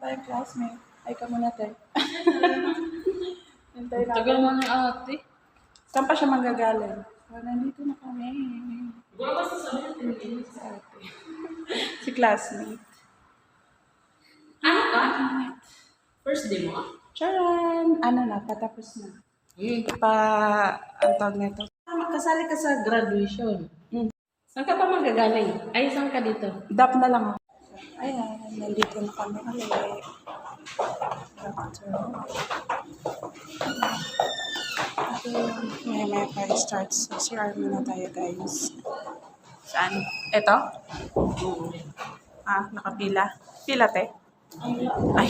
tayong classmate. Ay ka muna tayo. Hintay na. Tagal mo ng ate. Saan pa siya manggagaling? So, nandito na kami. Wala ba sasabihin? Si ate. Si classmate. Ano ka? First day mo ah? Charan! Ano na, patapos na. Pa, ang tawag nito. Kasali ka sa graduation. Hmm. Saan ka pa magagaling? Ay, saan ka dito? Dap na lang ako. Ayan, nandito na kami ulit. May pa starts. So, CR muna tayo, guys. Saan? Ito? Ah, nakapila. Pila, te? Ay.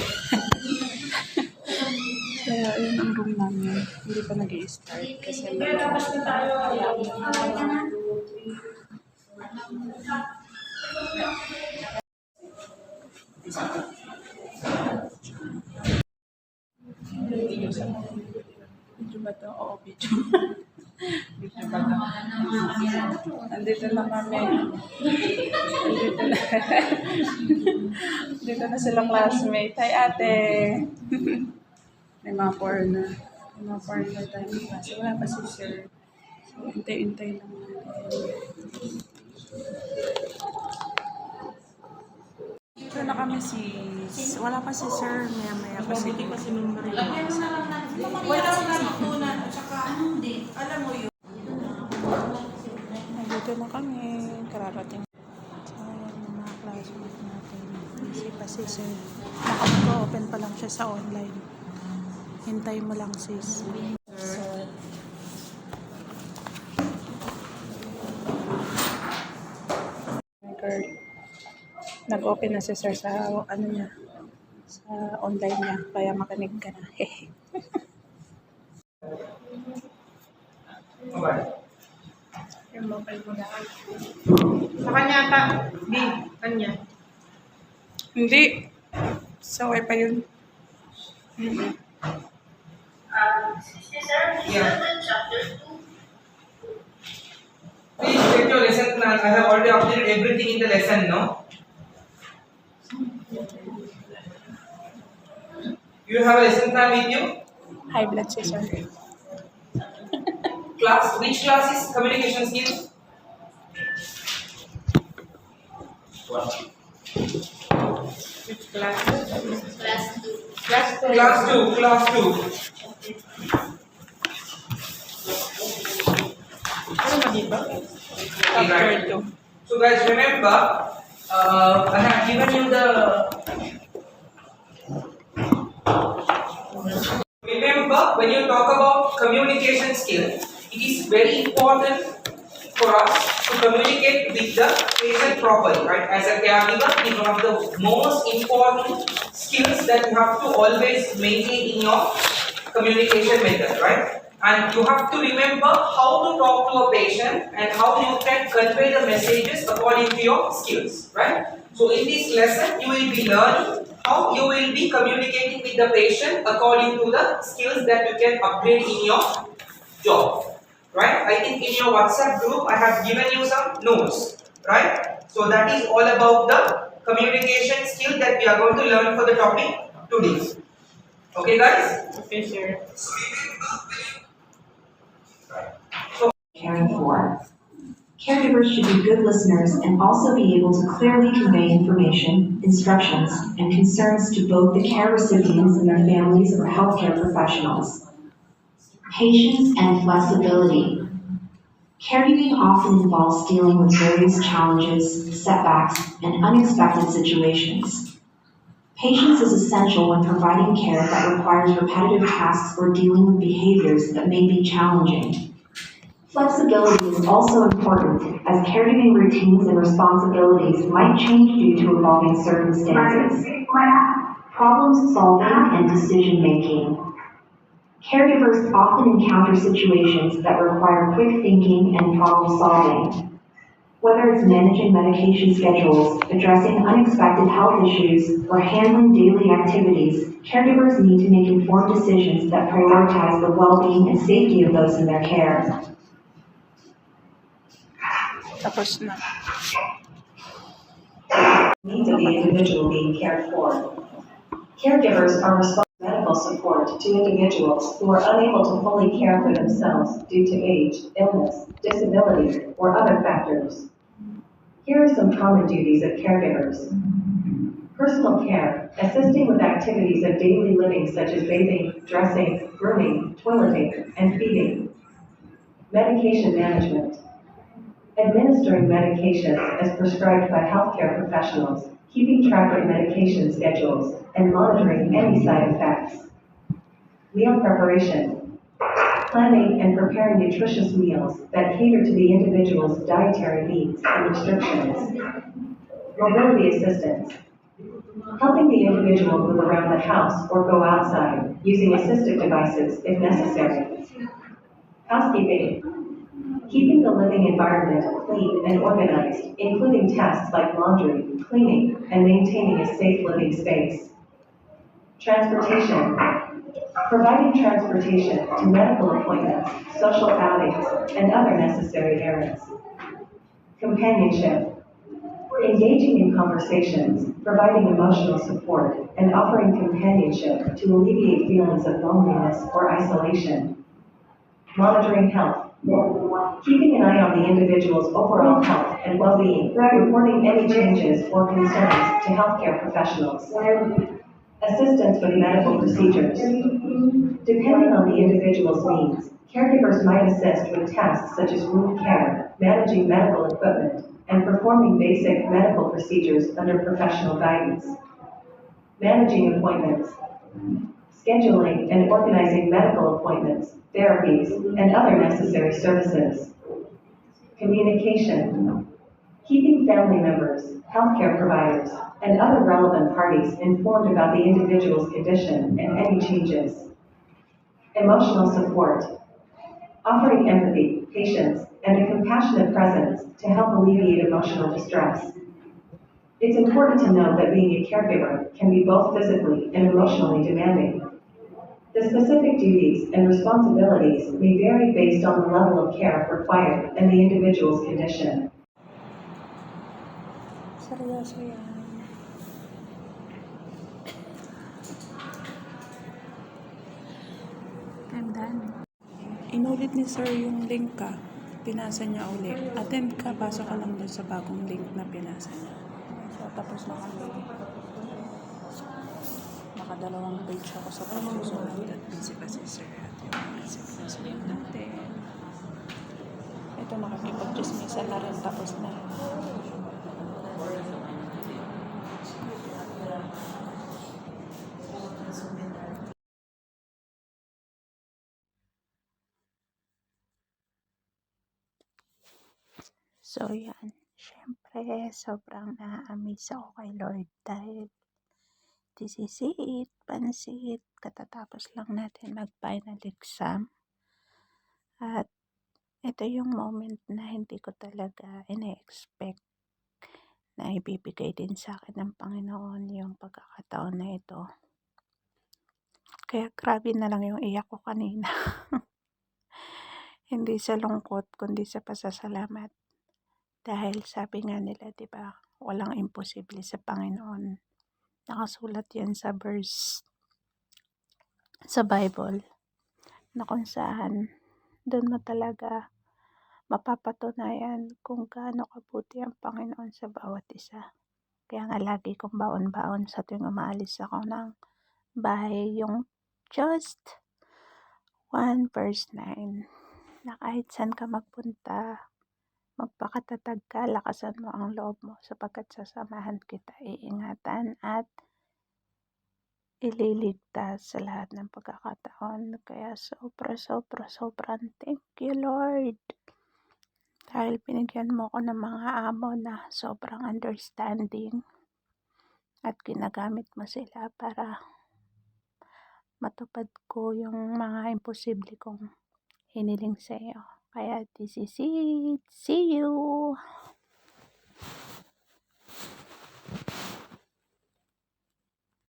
Kaya, yun ang room namin. Hindi pa nag-i-start kasi video ba ito? Oo, video. Video ba ito? Nandito na kami. Nandito na. Dito na silang classmate. Hi, ate. May mga foreigner. May mga foreigner tayo ng klase. Wala pa si sir. So, intay-intay lang natin. Dito na kami sis. Wala pa si sir. Maya-maya pa si member yun. Wala akong natutunan at saka alam mo yun. Nandito na kami. Kararating. So, ayan yung mga classmates natin. Busy pa si sir. Naka-open pa lang siya sa online. Hintay mo lang sis. So, nag-open na si sir sa ano niya, sa online niya, kaya makinig ka na. Yung mobile mo na. Sa kanya ka, B, kanya. Hindi. Sa wifi yun. Yeah. Please check your lesson plan. I have already updated everything in the lesson, no? You have a lesson plan with you? High blood si sir. Class, which class is communication skills? Which class? Class 2. Ano ba dito? Okay, right. So guys, remember, I have given you the. Remember, when you talk about communication skill, it is very important for us to communicate with the patient properly, right? As a caregiver, it is one of the most important skills that you have to always maintain in your communication method, right? And you have to remember how to talk to a patient and how you can convey the messages according to your skills, right? So in this lesson, you will be learning how you will be communicating with the patient according to the skills that you can upgrade in your job, right? I think in your WhatsApp group, I have given you some notes, right? So that is all about the communication skill that we are going to learn for the topic today. Okay, guys? Okay, sir. Caring for. Caregivers should be good listeners and also be able to clearly convey information, instructions, and concerns to both the care recipients and their families or healthcare professionals. Patience and flexibility. Caregiving often involves dealing with various challenges, setbacks, and unexpected situations. Patience is essential when providing care that requires repetitive tasks or dealing with behaviors that may be challenging. Flexibility is also important, as caregiving routines and responsibilities might change due to evolving circumstances. Problem solving and decision making. Caregivers often encounter situations that require quick thinking and problem solving. Whether it's managing medication schedules, addressing unexpected health issues, or handling daily activities, caregivers need to make informed decisions that prioritize the well-being and safety of those in their care. Tapos na. Needs of the individual being cared for. Caregivers are responsible for medical support to individuals who are unable to fully care for themselves due to age, illness, disability, or other factors. Here are some common duties of caregivers. Personal care, assisting with activities of daily living such as bathing, dressing, grooming, toileting, and feeding. Medication management, administering medications as prescribed by healthcare professionals, keeping track of medication schedules, and monitoring any side effects. Meal preparation, planning and preparing nutritious meals that cater to the individual's dietary needs and restrictions. Mobility assistance, helping the individual move around the house or go outside using assistive devices if necessary. Housekeeping, keeping the living environment clean and organized, including tasks like laundry, cleaning, and maintaining a safe living space. Transportation, providing transportation to medical appointments, social outings, and other necessary errands. Companionship, engaging in conversations, providing emotional support, and offering companionship to alleviate feelings of loneliness or isolation. Monitoring health, keeping an eye on the individual's overall health and well-being, reporting any changes or concerns to healthcare professionals. Assistance with medical procedures. Depending on the individual's needs, caregivers might assist with tasks such as wound care, managing medical equipment, and performing basic medical procedures under professional guidance. Managing appointments, scheduling and organizing medical appointments, therapies, and other necessary services. Communication, keeping family members, healthcare providers, and other relevant parties informed about the individual's condition and any changes. Emotional support, offering empathy, patience, and a compassionate presence to help alleviate emotional distress. It's important to note that being a caregiver can be both physically and emotionally demanding. The specific duties and responsibilities may vary based on the level of care required and the individual's condition. Seryoso yan. I'm done. Inulit ni sir yung link ka. Pinasa niya uli. Attend ka, pasok ka lang doon sa bagong link na pinasa niya. So, tapos na kami. Nakadalawang page ako sa pagsusunod at busy pa si sir at yung mga sinusunod natin. Ito nakakipag-chismisan na rin, tapos na. So, yan. Siyempre, sobrang na-amaze ako kay Lord dahil this is it, pansit. Katatapos lang natin mag-final exam. At ito yung moment na hindi ko talaga ina-expect na ibibigay din sa akin ng Panginoon yung pagkakataon na ito. Kaya grabe na lang yung iyak ko kanina. Hindi sa lungkot, kundi sa pasasalamat. Dahil sabi nga nila, di ba, walang imposible sa Panginoon. Nakasulat yan sa verse sa Bible na kung saan doon mo talaga mapapatunayan kung gaano kabuti ang Panginoon sa bawat isa. Kaya nga lagi kong baon-baon sa tuwing umaalis ako ng bahay yung just 1 verse 9 na kahit saan ka magpunta, magpakatatag ka, lakasan mo ang loob mo sapagkat sasamahan kita, iingatan at ililigtas sa lahat ng pagkakataon. Kaya sobrang thank you Lord. Dahil binigyan mo ko ng mga amo na sobrang understanding at ginagamit mo sila para matupad ko yung mga imposible kong hiniling sa iyo. Kaya this is it. See you!